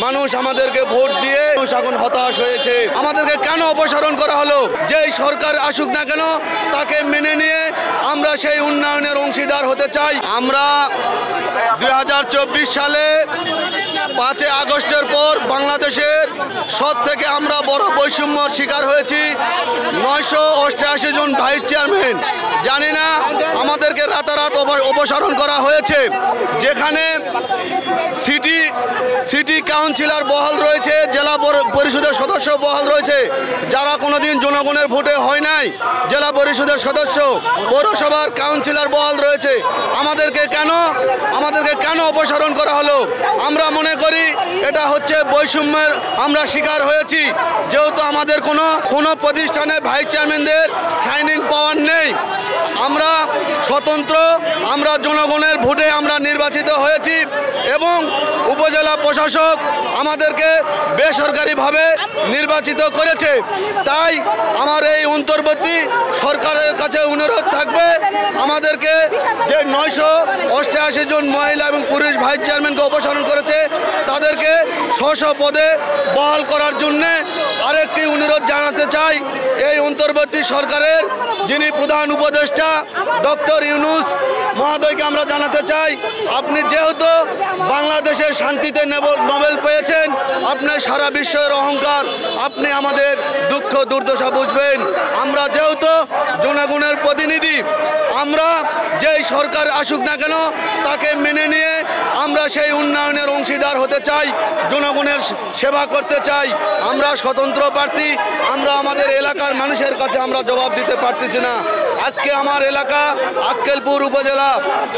মানুষ আমাদেরকে ভোট দিয়ে এখন হতাশ হয়েছে। আমাদেরকে কেন অপসারণ করা হলো? যেই সরকার আসুক না কেন তাকে মেনে নিয়ে আমরা সেই উন্নয়নের অংশীদার হতে চাই। আমরা 2024 সালে 5 আগস্টের পর বাংলাদেশের সব থেকে আমরা বড় বৈষম্যর শিকার হয়েছি। 988 জন ভাইস চেয়ারম্যান, জানি না আমাদেরকে রাতারাত অপসারণ করা হয়েছে। যেখানে সিটি কাউন্সিলর বহাল রয়েছে, জেলা পরিষদের সদস্য বহাল রয়েছে, যারা কোনোদিন জনগণের ভোটে হয় নাই। জেলা পরিষদের সদস্য, পৌরসভার কাউন্সিলর বহাল রয়েছে। আমাদেরকে কেন অপসারণ করা হলো? আমরা মনে করি এটা হচ্ছে বৈষম্যের আমরা শিকার হয়েছি। যেহেতু আমাদের কোনো প্রতিষ্ঠানে ভাইস চেয়ারম্যানদের সাইনিং পাওয়ার নেই, আমরা স্বতন্ত্র, আমরা জনগণের ভোটে আমরা নির্বাচিত হয়েছি এবং উপজেলা প্রশাসক আমাদেরকে বেসরকারিভাবে নির্বাচিত করেছে। তাই আমার এই অন্তর্বর্তী সরকারের কাছে অনুরোধ থাকবে, আমাদেরকে যে 988 জন মহিলা এবং পুরুষ ভাইস চেয়ারম্যানকে অপসারণ করেছে তাদেরকে স্ব পদে বহাল করার জন্যে আরেকটি অনুরোধ জানাতে চাই। এই অন্তর্বর্তী সরকারের যিনি প্রধান উপদেষ্টা ডক্টর ইউনূস মহোদয়কে আমরা জানাতে চাই, আপনি যেহেতু বাংলাদেশের শান্তিতে নোবেল পেয়েছেন, আপনার সারা বিশ্বের অহংকার, আপনি আমাদের দুঃখ দুর্দশা বুঝবেন। আমরা যেহেতু জনগণের প্রতিনিধি, আমরা যেই সরকার আসুক না কেন তাকে মেনে নিয়ে আমরা সেই উন্নয়নের অংশীদার হতে চাই, জনগণের সেবা করতে চাই। আমরা স্বতন্ত্র প্রার্থী, আমরা আমাদের এলাকার মানুষের কাছে আমরা জবাব দিতে পারতেছি না। আজকে আমার এলাকা আক্কেলপুর উপজেলা,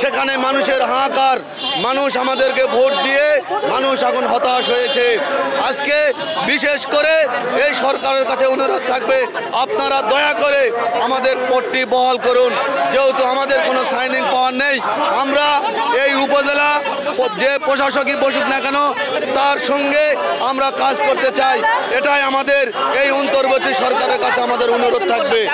সেখানে মানুষের হাহাকার, মানুষ আমাদেরকে ভোট দিয়ে মানুষ এখন হতাশ হয়েছে। আজকে বিশেষ করে এই সরকারের কাছে অনুরোধ থাকবে, আপনারা দয়া করে আমাদের পদটি বহাল করুন। যেহেতু আমাদের কোনো সাইনিং পাওয়ার নেই, আমরা এই উপজেলা যে প্রশাসকই বসুক না কেন তার সঙ্গে আমরা কাজ করতে চাই। এটাই আমাদের এই অন্তর্বর্তী সরকারের কাছে আমাদের অনুরোধ থাকবে।